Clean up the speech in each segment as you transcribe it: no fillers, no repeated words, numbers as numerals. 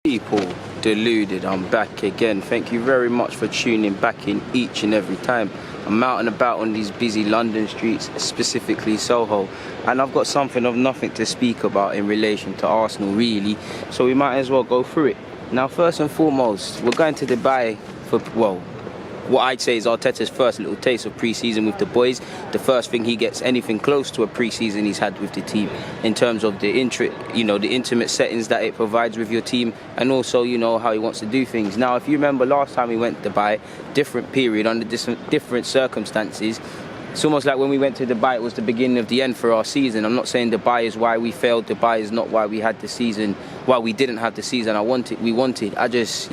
People, Deluded, I'm back again. Thank you very much for tuning back in each and every time. I'm out and about on these busy London streets, specifically Soho, and I've got something of nothing to speak about in relation to Arsenal really, so we might as well go through it. Now, first and foremost, we're going to Dubai for, well, what I'd say is Arteta's first little taste of pre-season with the boys. The first thing he gets anything close to a pre-season he's had with the team in terms of the intimate settings that it provides with your team, and also, how he wants to do things. Now, if you remember last time we went to Dubai, different period, under different circumstances. It's almost like when we went to Dubai, it was the beginning of the end for our season. I'm not saying Dubai is why we failed. Dubai is not why we had the season, why we didn't have the season we wanted. I just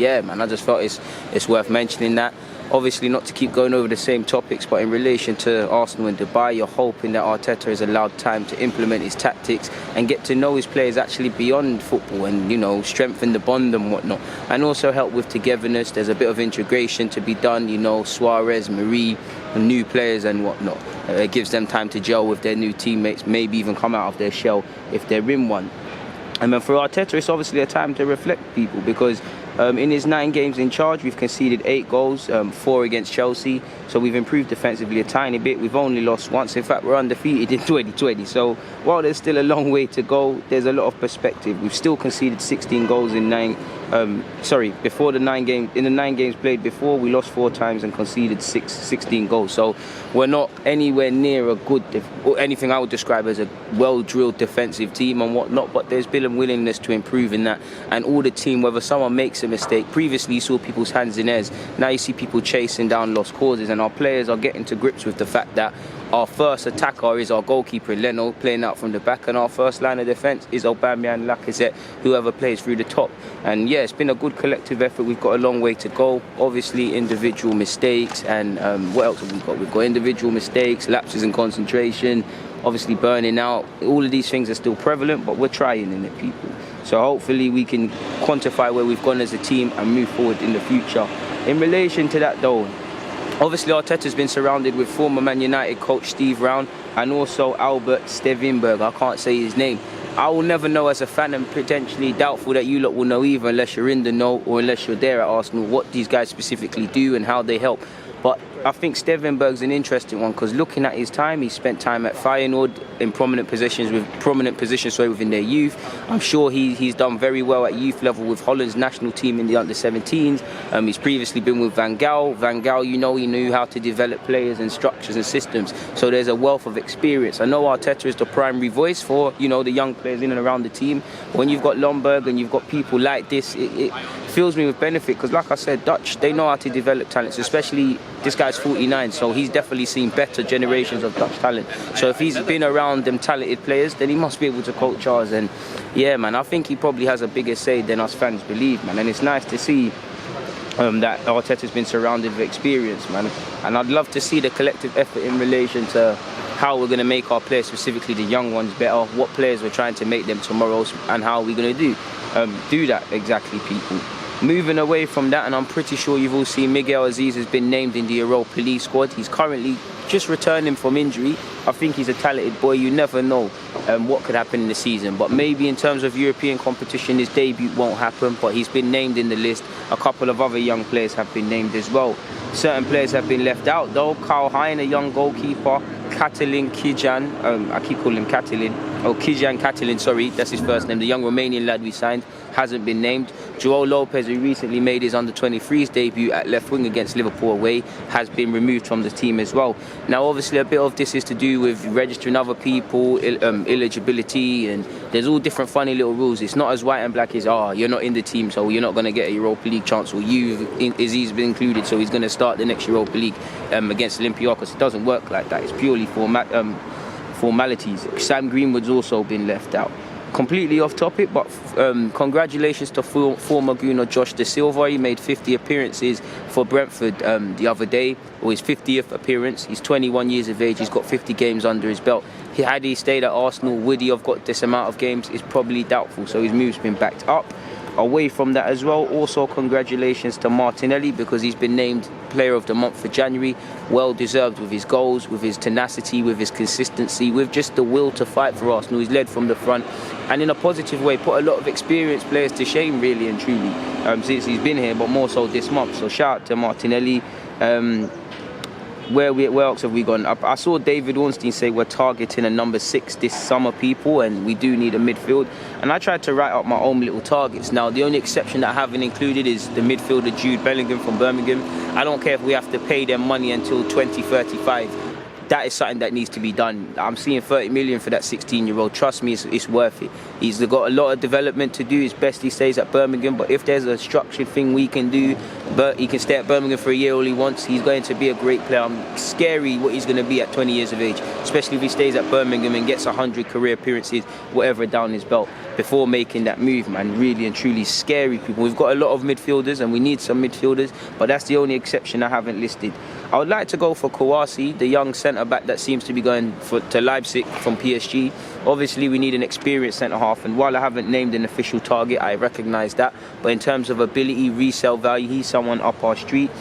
felt it's worth mentioning that. Obviously, not to keep going over the same topics, but in relation to Arsenal and Dubai, you're hoping that Arteta is allowed time to implement his tactics and get to know his players actually beyond football and, strengthen the bond and whatnot. And also help with togetherness. There's a bit of integration to be done, Suarez, Marie, new players and whatnot. It gives them time to gel with their new teammates, maybe even come out of their shell if they're in one. And then for Arteta, it's obviously a time to reflect people, because in his 9 games in charge, we've conceded 8 goals, 4 against Chelsea. So we've improved defensively a tiny bit. We've only lost once. In fact, we're undefeated in 2020. So while there's still a long way to go, there's a lot of perspective. We've still conceded 16 goals in 9. Before the 9 games, in the 9 games played before, we lost 4 times and conceded 16 goals. So we're not anywhere near a good, or anything I would describe as a well-drilled defensive team and whatnot. But there's been a willingness to improve in that. And all the team, whether someone makes a mistake, previously you saw people's hands in airs. Now you see people chasing down lost causes, and our players are getting to grips with the fact that our first attacker is our goalkeeper Leno, playing out from the back, and our first line of defence is Aubameyang, Lacazette, whoever plays through the top. And yeah, it's been a good collective effort. We've got a long way to go. Obviously, individual mistakes, and what else have we got? We've got individual mistakes, lapses in concentration, obviously burning out. All of these things are still prevalent, but we're trying in it, people. So hopefully we can quantify where we've gone as a team and move forward in the future. In relation to that though, obviously Arteta's been surrounded with former Man United coach Steve Round and also Albert Stevenberg. I can't say his name. I will never know as a fan, and potentially doubtful that you lot will know either, unless you're in the know or unless you're there at Arsenal, what these guys specifically do and how they help. But I think Stevenberg's an interesting one, because looking at his time, he spent time at Feyenoord in prominent positions within their youth. I'm sure he's done very well at youth level with Holland's national team in the under-17s. He's previously been with Van Gaal. Van Gaal, he knew how to develop players and structures and systems. So there's a wealth of experience. I know Arteta is the primary voice for, the young players in and around the team. When you've got Lomberg and you've got people like this, it fills me with benefit, because like I said, Dutch, they know how to develop talents, especially this guy's 49, so he's definitely seen better generations of Dutch talent. So if he's been around them talented players, then he must be able to coach ours. And yeah, man, I think he probably has a bigger say than us fans believe, man. And it's nice to see that Arteta's been surrounded with experience, man. And I'd love to see the collective effort in relation to how we're going to make our players, specifically the young ones, better, what players we're trying to make them tomorrow, and how we're going to do that exactly, people. Moving away from that, and I'm pretty sure you've all seen Miguel Aziz has been named in the Europa League squad. He's currently just returning from injury. I think he's a talented boy. You never know what could happen in the season. But maybe in terms of European competition, his debut won't happen. But he's been named in the list. A couple of other young players have been named as well. Certain players have been left out though. Carl Hein, a young goalkeeper. Catalin Kijan, I keep calling him Catalin. Oh, Kijan Catalin, sorry, that's his first name. The young Romanian lad we signed hasn't been named. João Lopez, who recently made his under-23s debut at left wing against Liverpool away, has been removed from the team as well. Now, obviously, a bit of this is to do with registering other people, eligibility, and there's all different funny little rules. It's not as white and black as, you're not in the team, so you're not going to get a Europa League chance, or Aziz been included, so he's going to start the next Europa League against Olympiacos. It doesn't work like that. It's purely formalities. Sam Greenwood's also been left out. Completely off topic, but congratulations to former Gooner Josh Da Silva. He made 50 appearances for Brentford the other day, or his 50th appearance. He's 21 years of age. He's got 50 games under his belt. Had he stayed at Arsenal, would he have got this amount of games? It's probably doubtful, so his move's been backed up. Away from that as well, also congratulations to Martinelli, because he's been named Player of the Month for January. Well deserved, with his goals, with his tenacity, with his consistency, with just the will to fight for Arsenal. He's led from the front and in a positive way put a lot of experienced players to shame, really and truly, since he's been here, but more so this month. So shout out to Martinelli. Where else have we gone? I saw David Ornstein say we're targeting a number 6 this summer, people, and we do need a midfield. And I tried to write up my own little targets. Now, the only exception that I haven't included is the midfielder Jude Bellingham from Birmingham. I don't care if we have to pay them money until 2035. That is something that needs to be done. I'm seeing 30 million for that 16-year-old. Trust me, it's worth it. He's got a lot of development to do. It's best he stays at Birmingham, but if there's a structured thing we can do, but he can stay at Birmingham for a year all he wants, he's going to be a great player. I'm scary what he's going to be at 20 years of age, especially if he stays at Birmingham and gets 100 career appearances, whatever, down his belt before making that move, man. Really and truly scary, people. We've got a lot of midfielders and we need some midfielders, but that's the only exception I haven't listed. I would like to go for Kouassi, the young centre-back that seems to be going to Leipzig from PSG. Obviously, we need an experienced centre-half, and while I haven't named an official target, I recognise that. But in terms of ability, resale value, he's someone up our street.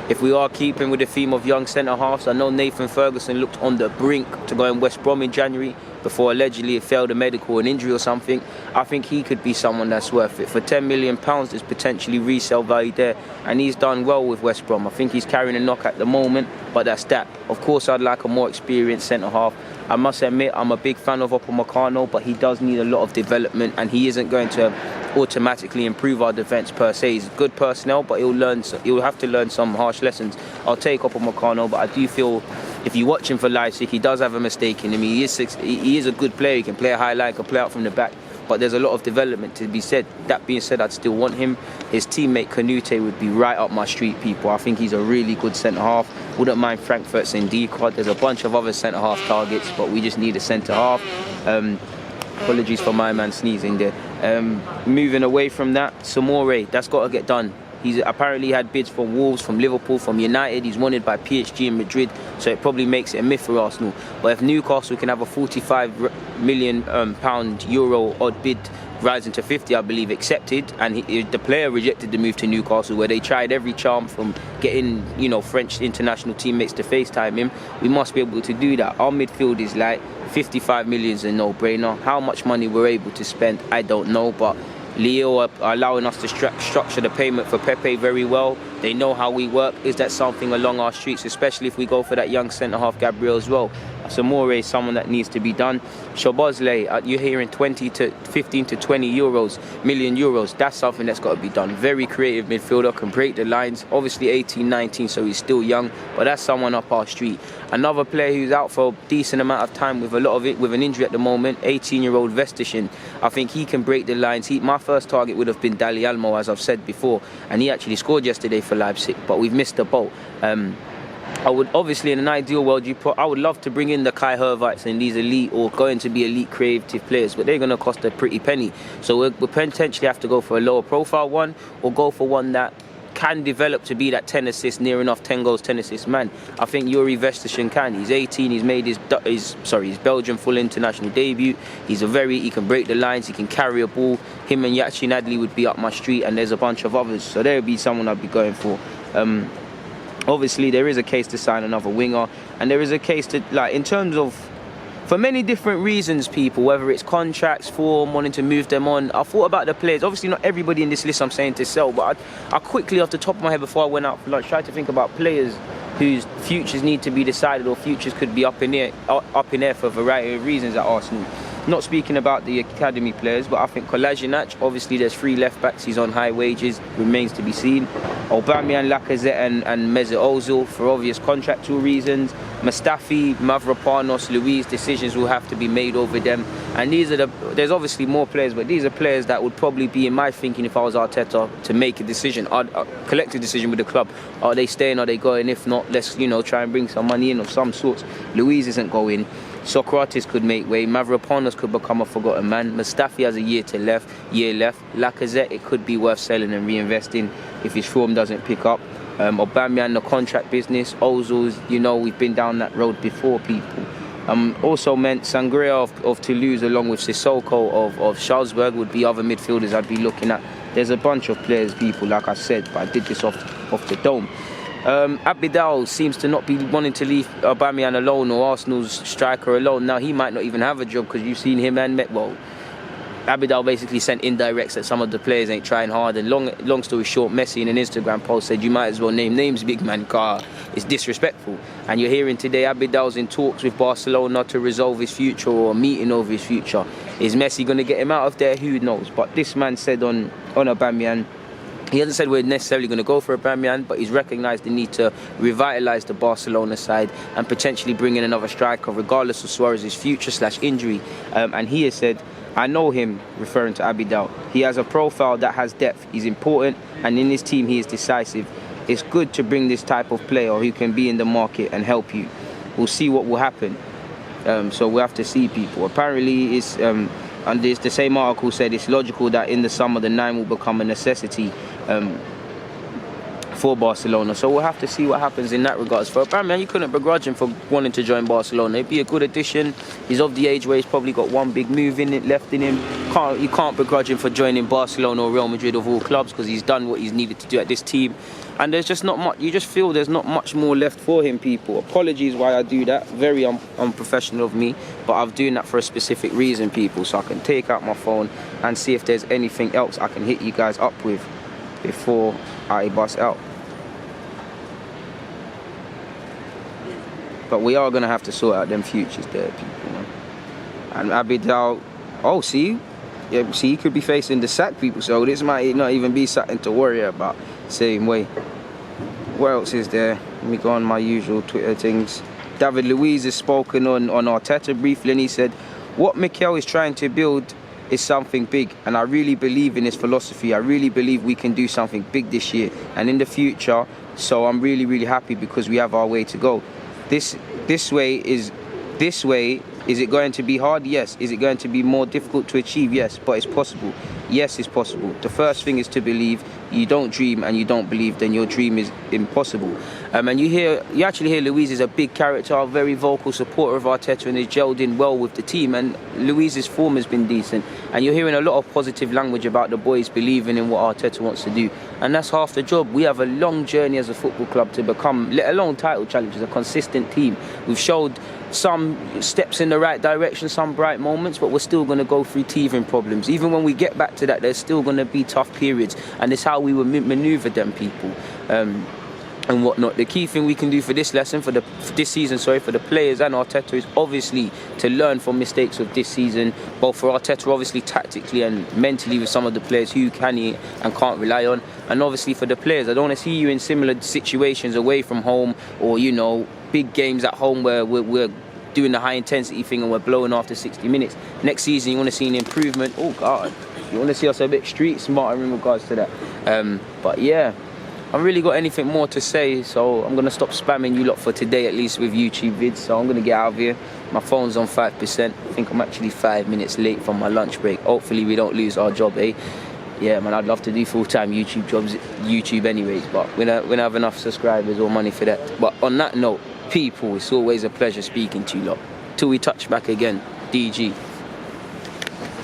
If we are keeping with the theme of young centre-halves, I know Nathan Ferguson looked on the brink to go in West Brom in January before allegedly it failed a medical, an injury or something. I think he could be someone that's worth it. For £10 million, there's potentially resale value there, and he's done well with West Brom. I think he's carrying a knock at the moment, but that's that. Of course, I'd like a more experienced centre-half. I must admit, I'm a big fan of Upamecano, but he does need a lot of development, and he isn't going to automatically improve our defence per se. He's good personnel, but he'll have to learn some harsh lessons. I'll take Upamecano, but I do feel if you watch him for Leipzig, he does have a mistake in him. He is a good player. He can play a high line, can play out from the back, but there's a lot of development to be said. That being said, I'd still want him. His teammate Canute would be right up my street, people. I think he's a really good centre-half. Wouldn't mind Frankfurt's in D-card. There's a bunch of other centre-half targets, but we just need a centre-half. Apologies for my man sneezing there. Moving away from that, Samore, that's got to get done. He's apparently had bids from Wolves, from Liverpool, from United. He's wanted by PSG and Madrid, so it probably makes it a myth for Arsenal. But if Newcastle can have a £45 million euro odd bid rising to 50, I believe, accepted, and the player rejected the move to Newcastle, where they tried every charm from getting, French international teammates to FaceTime him, we must be able to do that. Our midfield is like 55 million is a no-brainer. How much money we're able to spend, I don't know, but Leo are allowing us to structure the payment for Pepe very well. They know how we work. Is that something along our streets, especially if we go for that young centre-half Gabriel as well? Samore is someone that needs to be done. Szoboszlai, you're hearing 15 to 20 million euros. That's something that's got to be done. Very creative midfielder, can break the lines. Obviously 18, 19, so he's still young, but that's someone up our street. Another player who's out for a decent amount of time with with an injury at the moment, 18-year-old Vestishin. I think he can break the lines. My first target would have been Dali Almo, as I've said before, and he actually scored yesterday for Leipzig, but we've missed the boat. I would, obviously, in an ideal world, I would love to bring in the Kai Havertz and these elite or going to be elite creative players, but they're going to cost a pretty penny. So we'll potentially have to go for a lower profile one, or go for one that can develop to be that 10 assists, near enough 10 goals, 10 assists man. I think Yuri Vestishin can. He's 18, he's made his Belgian full international debut. He can break the lines, he can carry a ball. Him and Yacine Adli would be up my street, and there's a bunch of others. So there would be someone I'd be going for. Obviously, there is a case to sign another winger, and there is a case to, in terms of, for many different reasons, people, whether it's contracts, form, wanting to move them on. I thought about the players. Obviously, not everybody in this list I'm saying to sell, but I quickly, off the top of my head, before I went out for lunch, tried to think about players whose futures need to be decided, or futures could be up in air for a variety of reasons at Arsenal. Not speaking about the academy players, but I think Kolasinac, obviously there's 3 left-backs, he's on high wages, remains to be seen. Aubameyang, Lacazette and Mesut Ozil for obvious contractual reasons. Mustafi, Mavropanos, Luiz, decisions will have to be made over them. And there's obviously more players, but these are players that would probably be in my thinking if I was Arteta to make a decision, a collective decision with the club. Are they staying, are they going? If not, let's try and bring some money in of some sorts. Luiz isn't going. Socrates could make way. Mavropanos could become a forgotten man. Mustafi has a year left. Lacazette, it could be worth selling and reinvesting if his form doesn't pick up. Aubameyang, the contract business. Ozil's, we've been down that road before, people. Also meant Sangria of Toulouse, along with Sissoko of Salzburg, would be other midfielders I'd be looking at. there's a bunch of players, people, like I said, but I did this off the dome. Abidal seems to not be wanting to leave Aubameyang alone, or Arsenal's striker alone. Now, he might not even have a job, because you've seen him and Abidal basically sent indirects that some of the players ain't trying hard. And long story short, Messi in an Instagram post said, you might as well name names, big man, car. It's disrespectful. And you're hearing today Abidal's in talks with Barcelona to resolve his future, or a meeting over his future. Is Messi going to get him out of there? Who knows? But this man said on Aubameyang, he hasn't said we're necessarily going to go for Aubameyang, but he's recognised the need to revitalise the Barcelona side and potentially bring in another striker, regardless of Suarez's future/injury. And he has said, I know him, referring to Abidal. He has a profile that has depth. He's important, and in his team he is decisive. It's good to bring this type of player who can be in the market and help you. We'll see what will happen. So we'll have to see, people. Apparently, it's and the same article said it's logical that in the summer the 9 will become a necessity for Barcelona. So we'll have to see what happens in that regards. For Aubameyang, you couldn't begrudge him for wanting to join Barcelona. It'd be a good addition. He's of the age where he's probably got one big move in it left in him. You can't begrudge him for joining Barcelona or Real Madrid of all clubs, because he's done what he's needed to do at this team. And there's just not much. You just feel there's not much more left for him, people. Apologies why I do that. Very unprofessional of me, but I'm doing that for a specific reason, people. So I can take out my phone and see if there's anything else I can hit you guys up with before I bust out. But we are going to have to sort out them futures there, people. Man. And Abidal, see, he could be facing the sack, people. So this might not even be something to worry about. Same way. What else is there? Let me go on my usual Twitter things. David Luiz has spoken on Arteta briefly, and he said, what Mikel is trying to build is something big, and I really believe in his philosophy. I really believe we can do something big this year and in the future. So I'm really, really happy, because we have our way to go. This way, is it going to be hard? Yes. Is it going to be more difficult to achieve? Yes. But it's possible. Yes, it's possible. The first thing is to believe. You don't dream and you don't believe, then your dream is impossible. And you actually hear Luiz is a big character, a very vocal supporter of Arteta, and is gelled in well with the team. And Luiz's form has been decent. And you're hearing a lot of positive language about the boys believing in what Arteta wants to do. And that's half the job. We have a long journey as a football club to become, let alone title challenges, a consistent team. We've showed some steps in the right direction, some bright moments, but we're still going to go through teething problems. Even when we get back to that, there's still going to be tough periods, and it's how we will manoeuvre them, people, and whatnot. The key thing we can do for this lesson, for this season, for the players and Arteta, is obviously to learn from mistakes of this season, both for Arteta, obviously tactically and mentally, with some of the players who can he and can't rely on, and obviously for the players, I don't want to see you in similar situations away from home, or big games at home where we're doing the high intensity thing and we're blowing after 60 minutes. Next season you want to see an improvement. Oh God, you want to see us a bit street smarter in regards to that. But yeah, I haven't really got anything more to say, so I'm going to stop spamming you lot for today, at least with YouTube vids. So I'm going to get out of here. My phone's on 5%. I think I'm actually 5 minutes late from my lunch break. Hopefully we don't lose our job, eh? Yeah, man, I'd love to do full-time YouTube anyways, but we don't have enough subscribers or money for that. But on that note, people, it's always a pleasure speaking to you lot. Till we touch back again, DG.